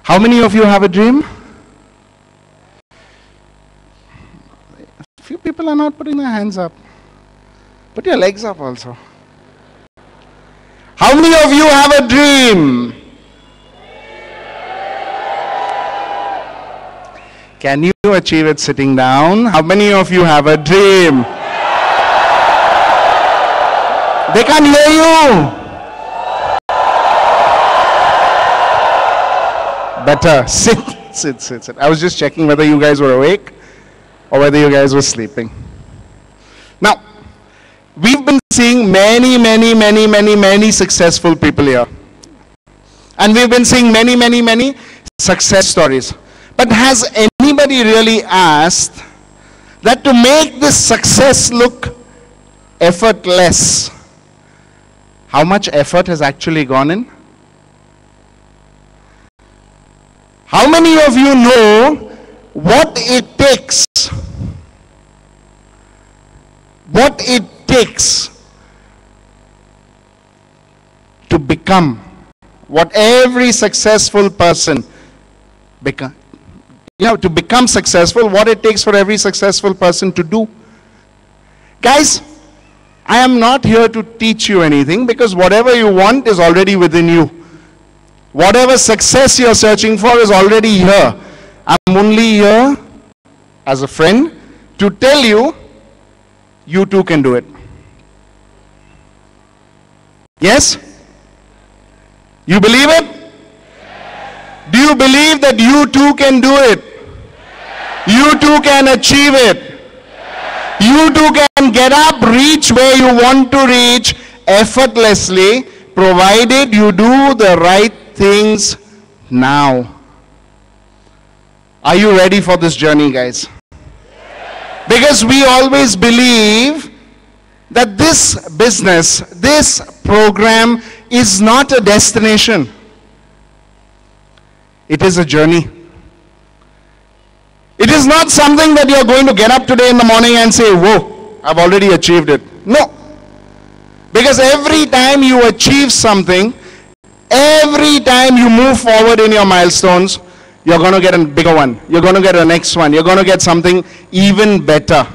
How many of you have a dream? Few people are not putting their hands up. Put your legs up also. How many of you have a dream? Can you achieve it sitting down? How many of you have a dream? They can't hear you. Better. Sit. I was just checking whether you guys were awake or whether you guys were sleeping. Now, we've been seeing many successful people here. And we've been seeing many success stories. But has anybody really asked that to make this success look effortless, how much effort has actually gone in? How many of you know what it takes? What it takes to become what every successful person become. To become successful, what it takes for every successful person to do. Guys, I am not here to teach you anything, because whatever you want is already within you. Whatever success you're searching for is already here. I'm only here as a friend to tell you, you too can do it. Yes? You believe it? Do you believe that you too can do it? You too can achieve it. You too can get up, reach where you want to reach effortlessly, provided you do the right things now. Are you ready for this journey, guys? Because we always believe that this business, this program is not a destination. It is a journey. It is not something that you're going to get up today in the morning and say, whoa, I've already achieved it. No. Because every time you achieve something, every time you move forward in your milestones, you're going to get a bigger one. You're going to get a next one. You're going to get something even better.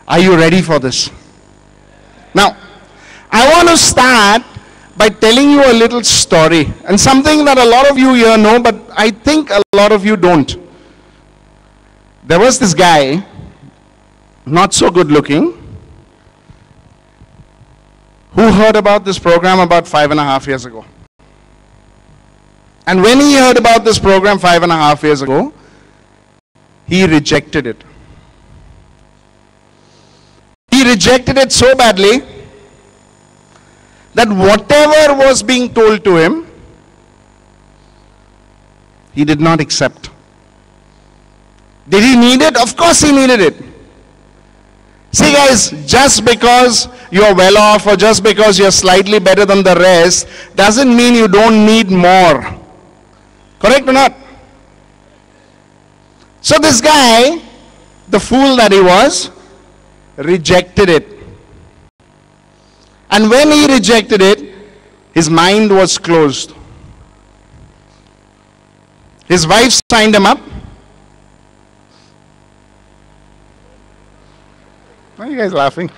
Are you ready for this? Now, I want to start by telling you a little story, and something that a lot of you here know, but I think a lot of you don't. There was this guy, not so good looking, who heard about this program about 5.5 years ago. And when he heard about this program 5.5 years ago, he rejected it. He rejected it so badly that whatever was being told to him, he did not accept. Did he need it? Of course he needed it. See guys, just because you're well off or just because you're slightly better than the rest doesn't mean you don't need more. Correct or not? So this guy, the fool that he was, rejected it. And when he rejected it, his mind was closed. His wife signed him up. Why are you guys laughing?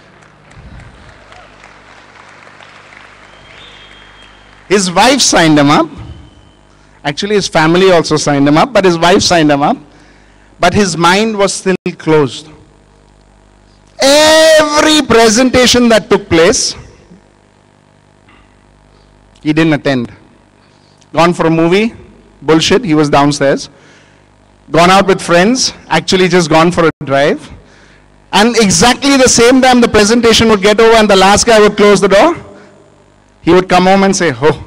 His wife signed him up. Actually, his family also signed him up, but his wife signed him up. But his mind was still closed. Every presentation that took place, he didn't attend. Gone for a movie, bullshit, he was downstairs. Gone out with friends, actually just gone for a drive. And exactly the same time the presentation would get over and the last guy would close the door, he would come home and say, oh,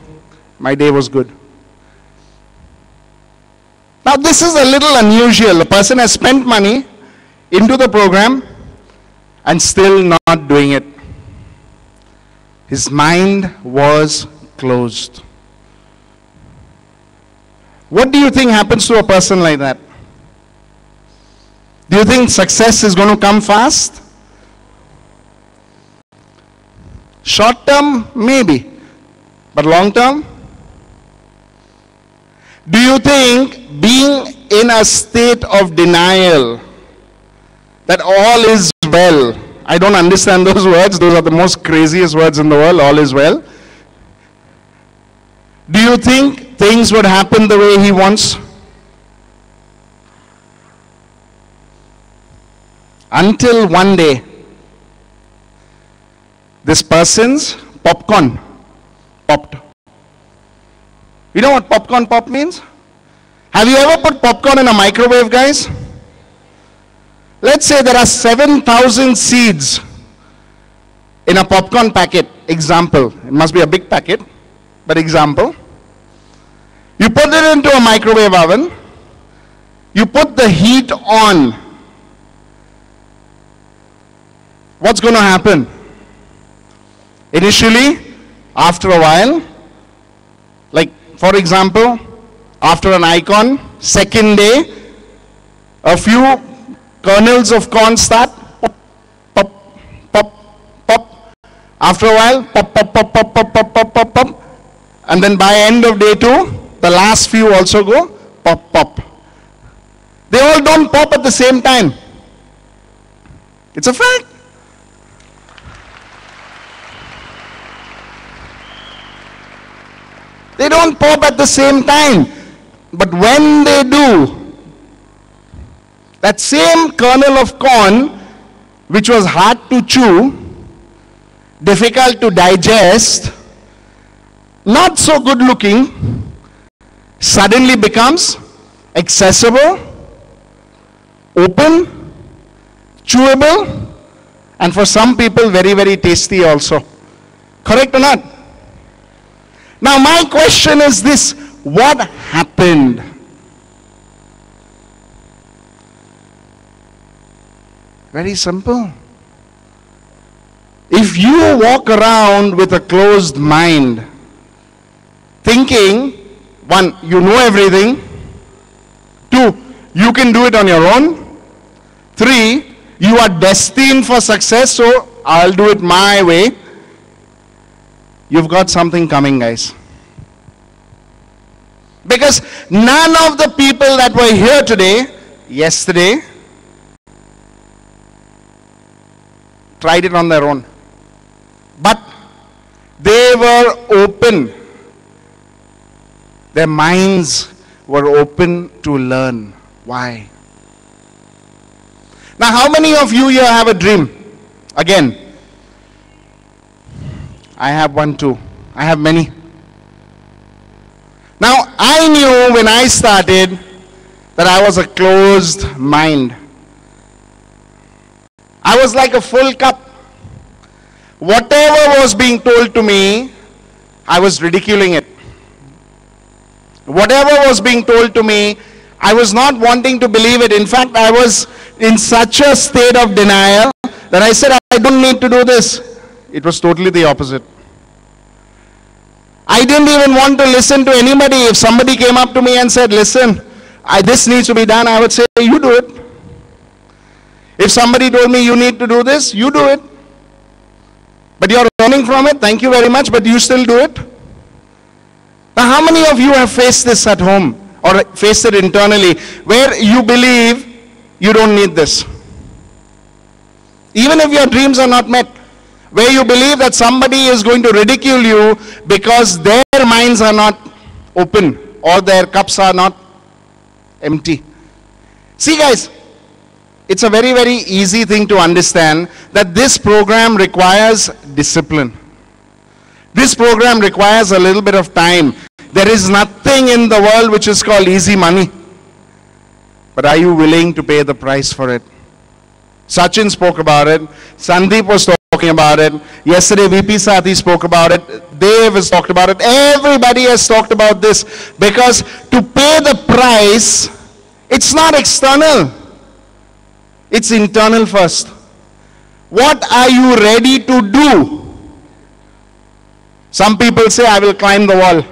my day was good. Now this is a little unusual. The person has spent money into the program and still not doing it. His mind was closed. What do you think happens to a person like that? Do you think success is going to come fast? Short term, maybe. But long term? Do you think being in a state of denial that all is well? I don't understand those words. Those are the most craziest words in the world, all is well. Do you think things would happen the way he wants? Until one day, this person's popcorn popped. You know what popcorn pop means? Have you ever put popcorn in a microwave, guys? Let's say there are 7,000 seeds in a popcorn packet. Example. It must be a big packet, but example. You put it into a microwave oven. You put the heat on. What's going to happen? Initially, after a while, like for example, after an icon, second day, a few kernels of corn start pop, pop, pop, pop. After a while, pop, pop, pop, pop, pop, pop, pop, pop, pop. And then by end of day 2, the last few also go pop, pop. They all don't pop at the same time. It's a fact. They don't pop at the same time. But when they do, that same kernel of corn, which was hard to chew, difficult to digest, not so good looking, suddenly becomes accessible, open, chewable, and for some people very, very tasty also. Correct or not? Now my question is this: what happened? Very simple. If you walk around with a closed mind, thinking, 1, you know everything, 2, you can do it on your own, 3, you are destined for success, so I'll do it my way, you've got something coming, guys. Because none of the people that were here today, yesterday, tried it on their own. But they were open. Their minds were open to learn. Why? Now, how many of you here have a dream? Again, I have one too. I have many. Now, I knew when I started that I was a closed mind. I was like a full cup. Whatever was being told to me, I was ridiculing it. Whatever was being told to me, I was not wanting to believe it. In fact, I was in such a state of denial that I said, I don't need to do this. It was totally the opposite. I didn't even want to listen to anybody. If somebody came up to me and said, listen, this needs to be done, I would say, you do it. If somebody told me you need to do this, you do it. But you're learning from it, thank you very much, but you still do it. Now, how many of you have faced this at home or faced it internally where you believe you don't need this? Even if your dreams are not met, where you believe that somebody is going to ridicule you because their minds are not open or their cups are not empty. See, guys, it's a very, very easy thing to understand that this program requires discipline. This program requires a little bit of time. There is nothing in the world which is called easy money. But are you willing to pay the price for it? Sachin spoke about it. Sandeep was talking about it. Yesterday VP Sathi spoke about it. Dave has talked about it. Everybody has talked about this. Because to pay the price, it's not external. It's internal first. What are you ready to do? Some people say, I will climb the wall.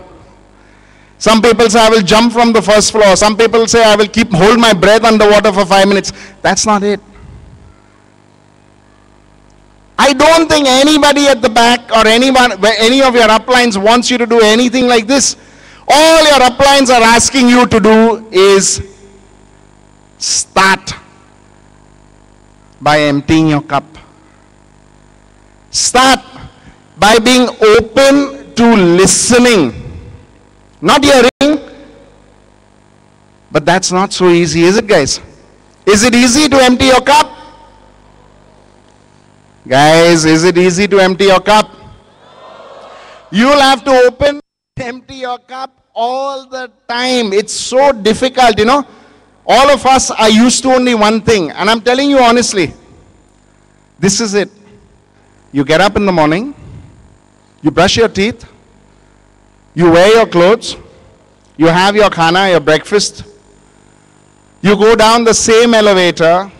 Some people say, I will jump from the first floor. Some people say, I will hold my breath underwater for 5 minutes. That's not it. I don't think anybody at the back or anyone, any of your uplines wants you to do anything like this. All your uplines are asking you to do is start by emptying your cup. Start by being open to listening, not hearing. But that's not so easy, is it, guys? Is it easy to empty your cup? Guys, is it easy to empty your cup? You'll have to open, empty your cup all the time. It's so difficult, you know. All of us are used to only one thing. And I'm telling you honestly, this is it. You get up in the morning, you brush your teeth, you wear your clothes, you have your khana, your breakfast, you go down the same elevator,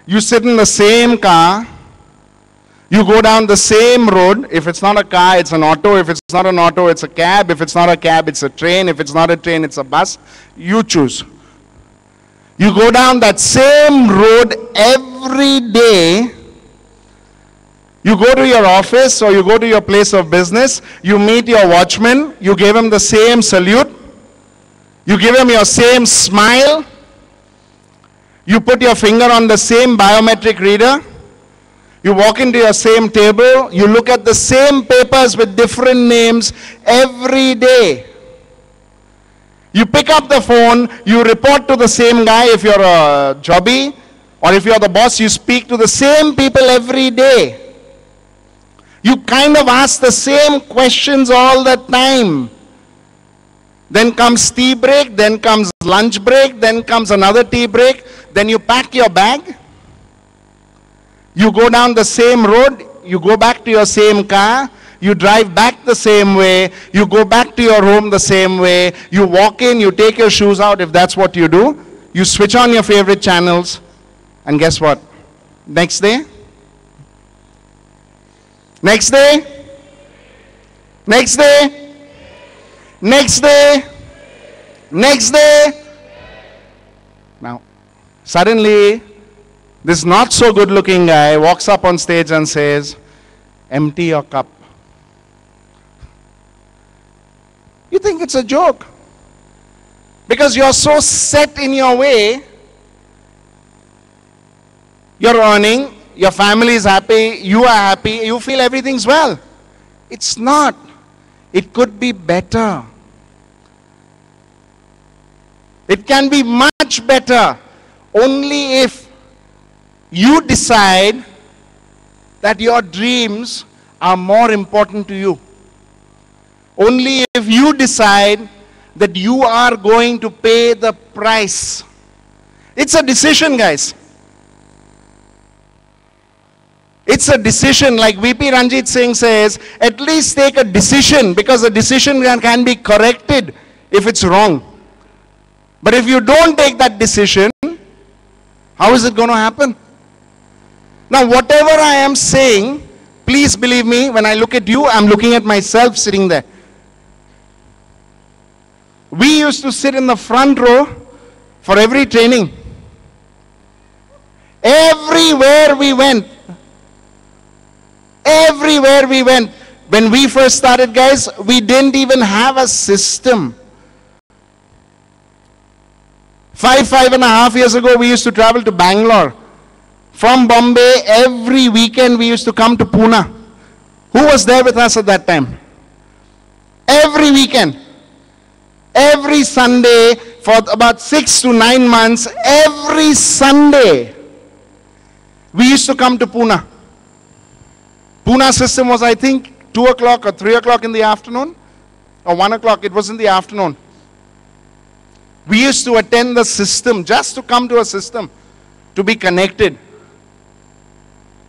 you sit in the same car, you go down the same road. If it's not a car, it's an auto. If it's not an auto, it's a cab. If it's not a cab, it's a train. If it's not a train, it's a bus. You choose. You go down that same road every day. You go to your office or you go to your place of business. You meet your watchman. You give him the same salute. You give him your same smile. You put your finger on the same biometric reader. You walk into your same table, you look at the same papers with different names every day. You pick up the phone, you report to the same guy if you're a jobby, or if you're the boss, you speak to the same people every day. You kind of ask the same questions all the time. Then comes tea break, then comes lunch break, then comes another tea break, then you pack your bag. You go down the same road, you go back to your same car, you drive back the same way, you go back to your home the same way, you walk in, you take your shoes out if that's what you do, you switch on your favorite channels, and guess what? Next day? Next day? Next day? Next day? Next day? Now, suddenly, this not so good looking guy walks up on stage and says, empty your cup. You think it's a joke. Because you're so set in your way. You're earning, your family is happy, you are happy, you feel everything's well. It's not. It could be better. It can be much better only if you decide that your dreams are more important to you. Only if you decide that you are going to pay the price. It's a decision, guys. It's a decision. Like VP Ranjit Singh says, at least take a decision, because a decision can be corrected if it's wrong. But if you don't take that decision, how is it going to happen? Now, whatever I am saying, please believe me, when I look at you, I'm looking at myself sitting there. We used to sit in the front row for every training. Everywhere we went. Everywhere we went. When we first started, guys, we didn't even have a system. 5.5 years ago, we used to travel to Bangalore. From Bombay, every weekend we used to come to Pune. Who was there with us at that time? Every weekend. Every Sunday for about 6 to 9 months, every Sunday, we used to come to Pune. Pune system was, I think, 2 o'clock or 3 o'clock in the afternoon, or 1 o'clock, it was in the afternoon. We used to attend the system, just to come to a system, to be connected.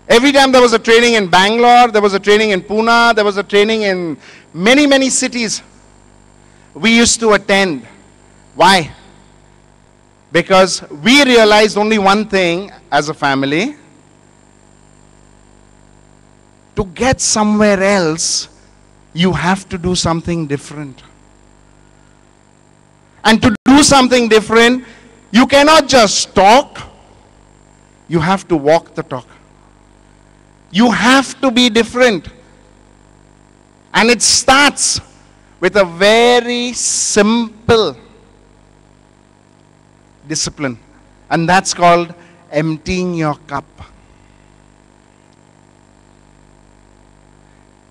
Every time there was a training in Bangalore, there was a training in Pune, there was a training in many, many cities. We used to attend. Why? Because we realized only one thing as a family. To get somewhere else, you have to do something different. And to do something different, you cannot just talk. You have to walk the talk. You have to be different. And it starts with a very simple discipline. And that's called emptying your cup.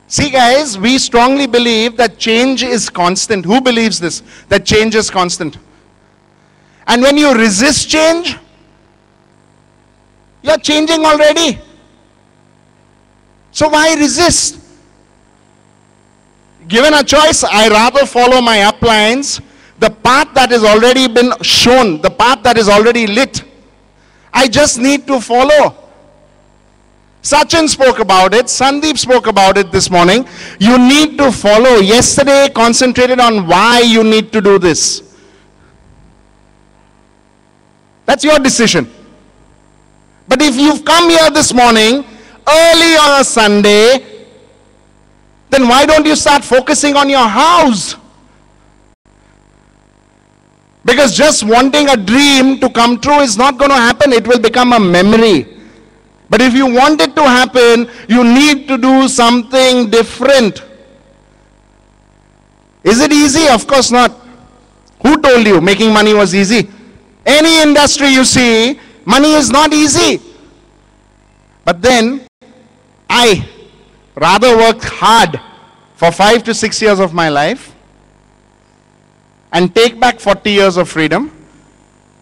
See guys, we strongly believe that change is constant. Who believes this? That change is constant. And when you resist change, you're changing already. So why resist? Given a choice, I rather follow my uplines, the path that has already been shown, the path that is already lit. I just need to follow. Sachin spoke about it, Sandeep spoke about it this morning. You need to follow. Yesterday concentrated on why you need to do this. That's your decision. But if you've come here this morning, early on a Sunday, then why don't you start focusing on your house? Because just wanting a dream to come true is not going to happen. It will become a memory. But if you want it to happen, you need to do something different. Is it easy? Of course not. Who told you making money was easy? Any industry you see, money is not easy. But then, I rather worked hard for 5 to 6 years of my life and take back 40 years of freedom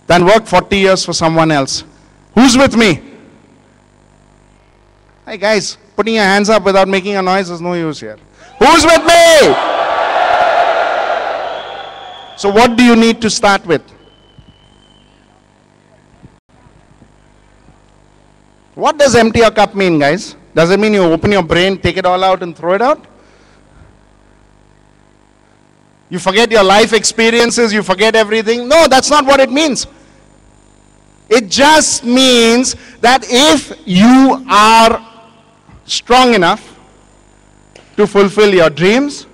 than work 40 years for someone else. Who's with me? Hey guys, putting your hands up without making a noise is no use here. Who's with me? So what do you need to start with? What does empty your cup mean, guys? Does it mean you open your brain, take it all out and throw it out? You forget your life experiences, you forget everything? No, that's not what it means. It just means that if you are strong enough to fulfill your dreams,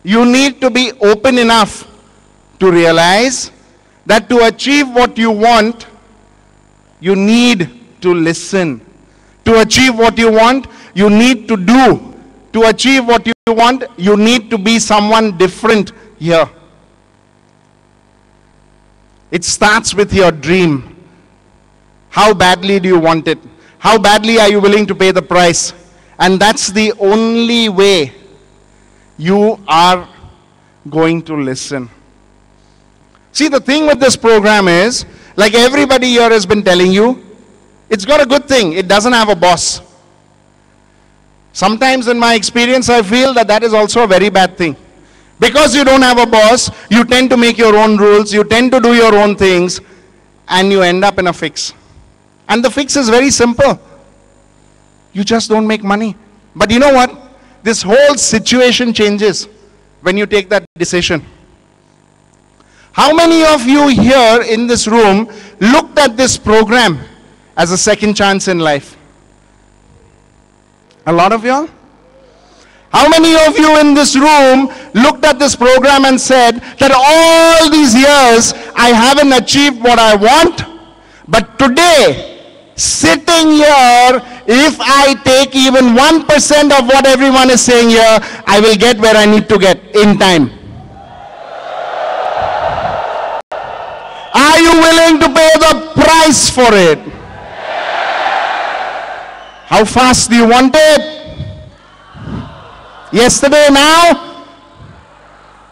you need to be open enough to realize that to achieve what you want, you need to listen. To achieve what you want, you need to do. To achieve what you want, you need to be someone different here. It starts with your dream. How badly do you want it? How badly are you willing to pay the price? And that's the only way you are going to listen. See, the thing with this program is, like everybody here has been telling you, it's got a good thing. It doesn't have a boss. Sometimes in my experience, I feel that that is also a very bad thing. Because you don't have a boss, you tend to make your own rules, you tend to do your own things, and you end up in a fix. And the fix is very simple. You just don't make money. But you know what? This whole situation changes when you take that decision. How many of you here in this room looked at this program as a second chance in life? A lot of you? How many of you in this room looked at this program and said that all these years I haven't achieved what I want, but today, sitting here, if I take even 1% of what everyone is saying here, I will get where I need to get in time. Are you willing to pay the price for it? How fast do you want it? Yesterday, now?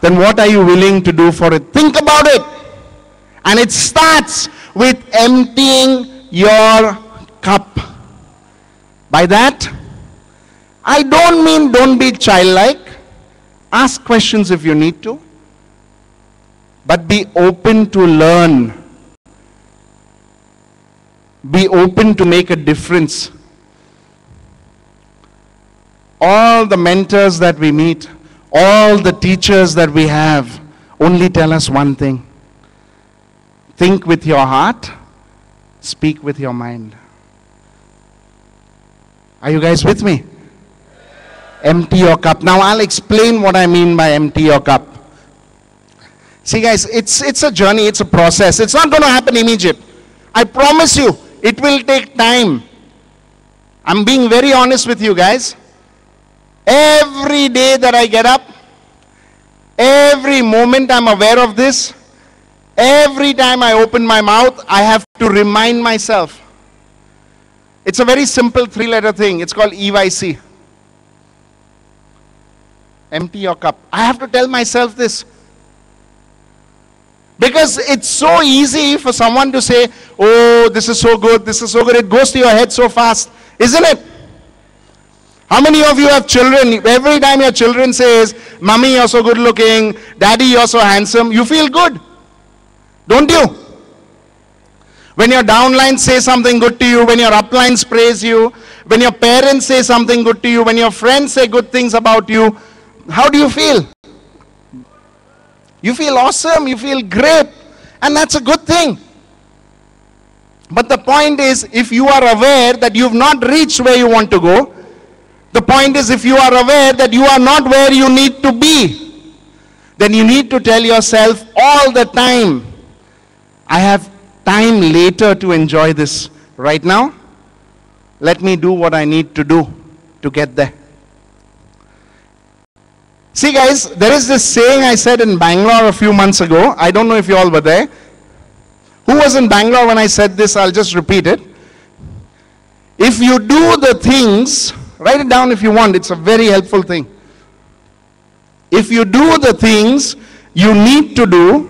Then what are you willing to do for it? Think about it. And it starts with emptying your cup. By that, I don't mean don't be childlike. Ask questions if you need to. But be open to learn. Be open to make a difference. All the mentors that we meet, all the teachers that we have, only tell us one thing. Think with your heart, speak with your mind. Are you guys with me? Empty your cup. Now I'll explain what I mean by empty your cup. See guys, it's a journey, it's a process. It's not going to happen immediate. I promise you, it will take time. I'm being very honest with you guys. Every day that I get up, Every moment I'm aware of this, every time I open my mouth, I have to remind myself. It's a very simple three-letter thing. It's called EYC. Empty your cup. I have to tell myself this. Because it's so easy for someone to say, oh, this is so good, this is so good. It goes to your head so fast, isn't it? How many of you have children? Every time your children says, Mommy, you're so good looking, Daddy, you're so handsome, you feel good. Don't you? When your downlines say something good to you, when your uplines praise you, when your parents say something good to you, when your friends say good things about you, how do you feel? You feel awesome, you feel great, and that's a good thing. But the point is, if you are aware that you've not reached where you want to go, the point is, if you are aware that you are not where you need to be, then you need to tell yourself all the time, I have time later to enjoy this. Right now, let me do what I need to do to get there. See guys, there is this saying I said in Bangalore a few months ago. I don't know if you all were there. Who was in Bangalore when I said this? I'll just repeat it. If you do the things, write it down if you want. It's a very helpful thing. If you do the things you need to do,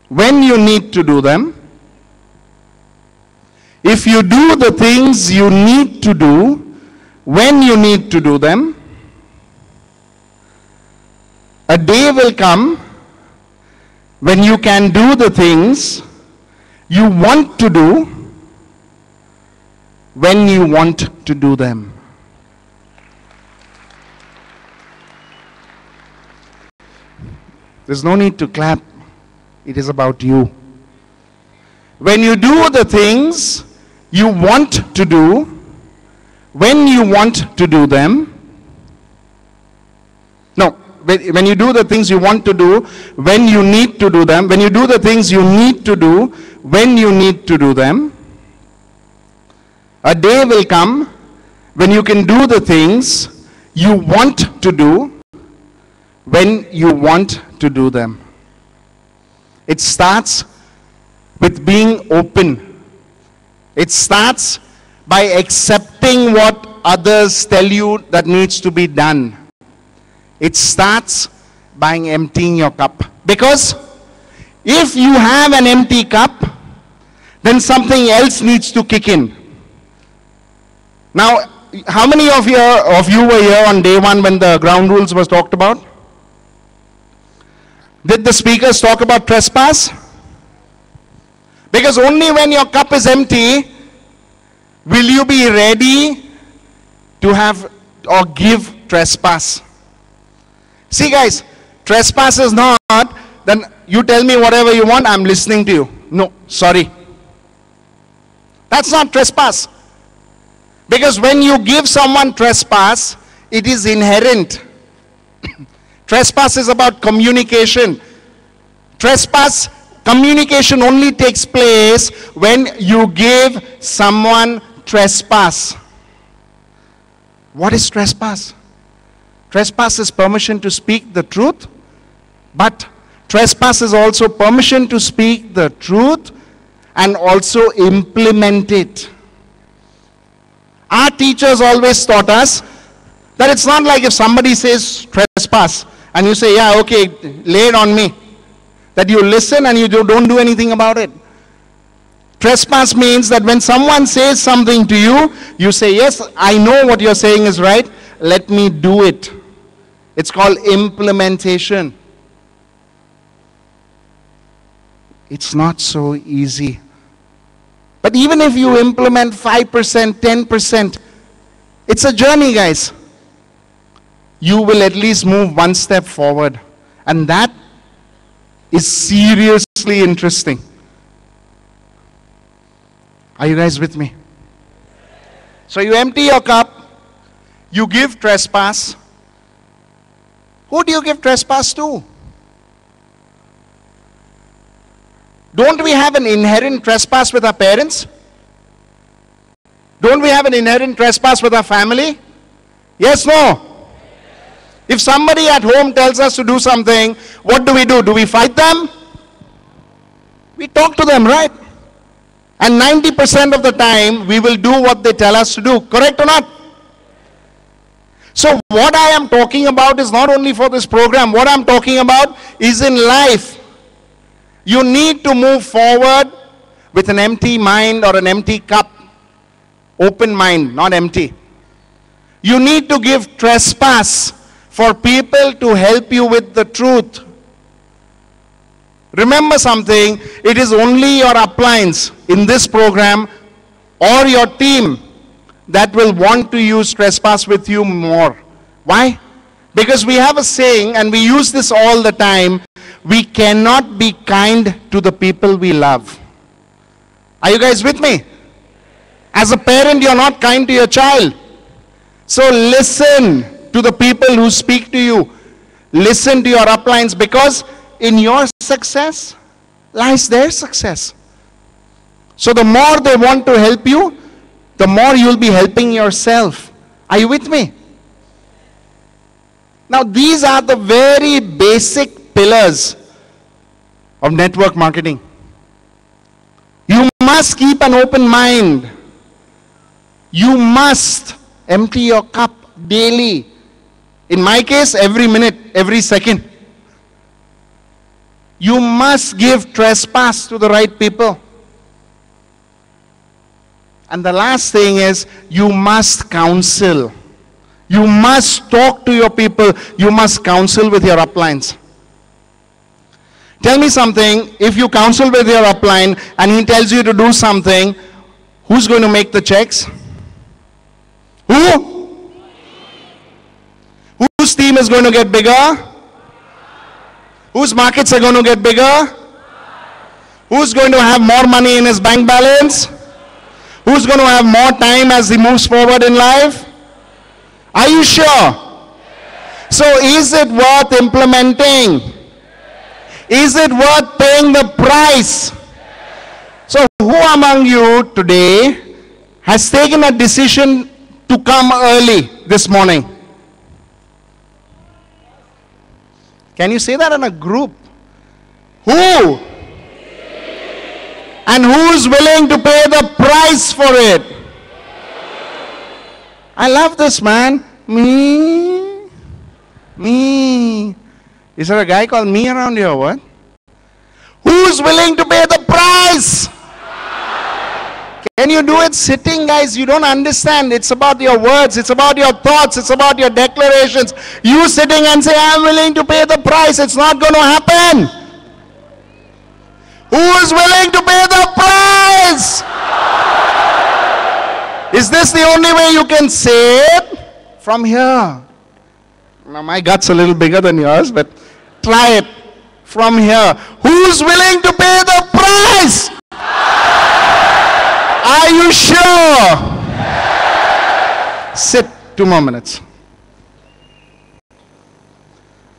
when you need to do them, if you do the things you need to do, when you need to do them, a day will come when you can do the things you want to do when you want to do them. There's no need to clap. It is about you. When you do the things you want to do, when you want to do them, no, when you do the things you want to do, when you need to do them, when you do the things you need to do, when you need to do them, a day will come when you can do the things you want to do, when you want to do them. It starts with being open. It starts by accepting what others tell you that needs to be done. It starts by emptying your cup. Because if you have an empty cup, then something else needs to kick in. Now, how many of you were here on day one when the ground rules was talked about? Did the speakers talk about trespass? Because only when your cup is empty will you be ready to have or give trespass. See guys, trespass is not, then you tell me whatever you want, I'm listening to you. No, sorry. That's not trespass. Because when you give someone trespass, it is inherent. Trespass is about communication. Communication only takes place when you give someone trespass. What is trespass? Trespass is permission to speak the truth, but trespass is also permission to speak the truth and also implement it. Our teachers always taught us that it's not like if somebody says trespass and you say, yeah, okay, lay it on me. That you listen and you don't do anything about it. Trespass means that when someone says something to you, you say, yes, I know what you're saying is right. Let me do it. It's called implementation. It's not so easy. But even if you implement 5%, 10%, it's a journey, guys. You will at least move one step forward. And that is seriously interesting. Are you guys with me? So you empty your cup, you give trespass. Who do you give trespass to? Don't we have an inherent trespass with our parents? Don't we have an inherent trespass with our family? Yes, no? If somebody at home tells us to do something, what do? Do we fight them? We talk to them, right? And 90% of the time, we will do what they tell us to do. Correct or not? So what I am talking about is not only for this program. What I'm talking about is in life. You need to move forward with an empty mind or an empty cup. Open mind, not empty. You need to give trespass for people to help you with the truth. Remember something, it is only your uplines in this program or your team that will want to use trespass with you more. Why? Because we have a saying, and we use this all the time, we cannot be kind to the people we love. Are you guys with me? As a parent, you're not kind to your child. So listen to the people who speak to you. Listen to your uplines, because in your success lies their success. So the more they want to help you, the more you'll be helping yourself. Are you with me? Now these are the very basic pillars of network marketing. You must keep an open mind. You must empty your cup daily. In my case, every minute, every second. You must give trespass to the right people. And the last thing is, you must counsel. You must talk to your people. You must counsel with your uplines. Tell me something, if you counsel with your upline and he tells you to do something, who's going to make the checks? Who? Whose team is going to get bigger? Whose markets are going to get bigger? Who's going to have more money in his bank balance? Who's going to have more time as he moves forward in life? Are you sure? So is it worth implementing? Is it worth paying the price? So who among you today has taken a decision to come early this morning? Can you say that in a group? Who? And who's willing to pay the price for it? I love this, man. Me. Is there a guy called me around here or what? Who's willing to pay the price? Can you do it sitting, guys? You don't understand. It's about your words. It's about your thoughts. It's about your declarations. You sitting and say, I'm willing to pay the price. It's not going to happen. Who is willing to pay the price? Is this the only way you can say it? From here. Now my gut's a little bigger than yours, but try it. From here. Who's willing to pay the price? Are you sure? Sit 2 more minutes.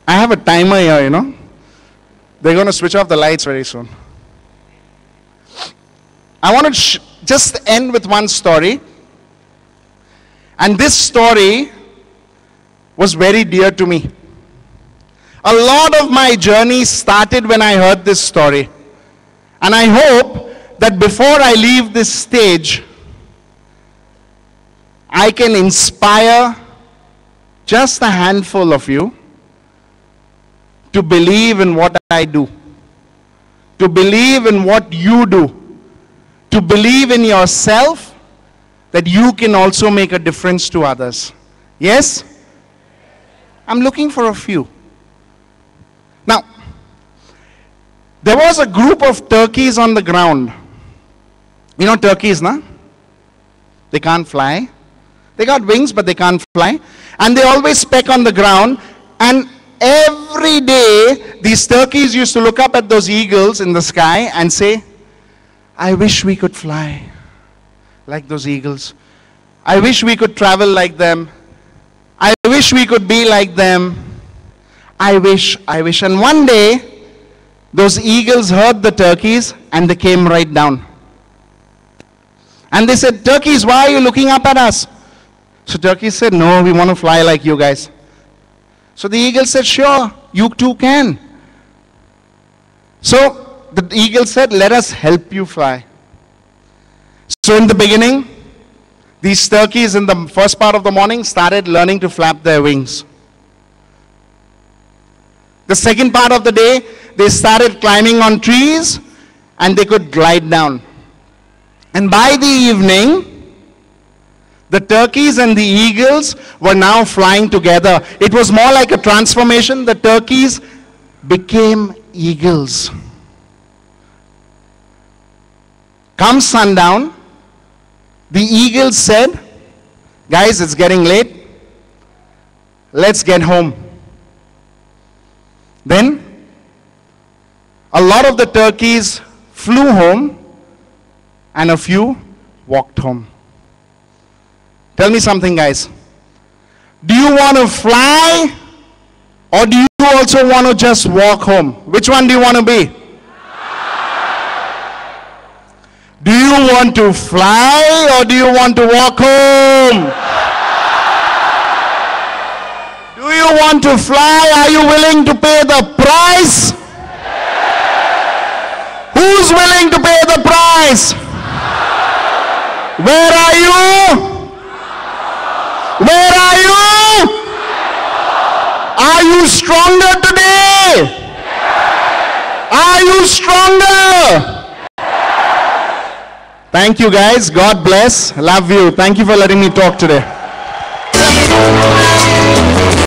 I have a timer here, you know. They're going to switch off the lights very soon. I want to just end with one story. And this story was very dear to me. A lot of my journey started when I heard this story. And I hope that before I leave this stage, I can inspire just a handful of you to believe in what I do, to believe in what you do, to believe in yourself, that you can also make a difference to others. Yes? I'm looking for a few. Now, there was a group of turkeys on the ground. You know turkeys, na? They can't fly. They got wings, but they can't fly. And they always peck on the ground. And every day, these turkeys used to look up at those eagles in the sky and say, I wish we could fly like those eagles. I wish we could travel like them. I wish we could be like them. I wish. And one day, those eagles heard the turkeys and they came right down. And they said, turkeys, why are you looking up at us? So turkeys said, no, we want to fly like you guys. So the eagle said, sure, you too can. So the eagle said, let us help you fly. So in the beginning, these turkeys in the first part of the morning started learning to flap their wings. The second part of the day, they started climbing on trees and they could glide down. And by the evening, the turkeys and the eagles were now flying together. It was more like a transformation. The turkeys became eagles. Come sundown, the eagles said, guys, it's getting late. Let's get home. Then, a lot of the turkeys flew home and a few walked home. Tell me something, guys. Do you want to fly or do you also want to just walk home? Which one do you want to be? Do you want to fly or do you want to walk home? Do you want to fly? Are you willing to pay the price? Who's willing to pay the price? Where are you? Where are you? Are you stronger today? Are you stronger? Thank you guys. God bless. Love you. Thank you for letting me talk today.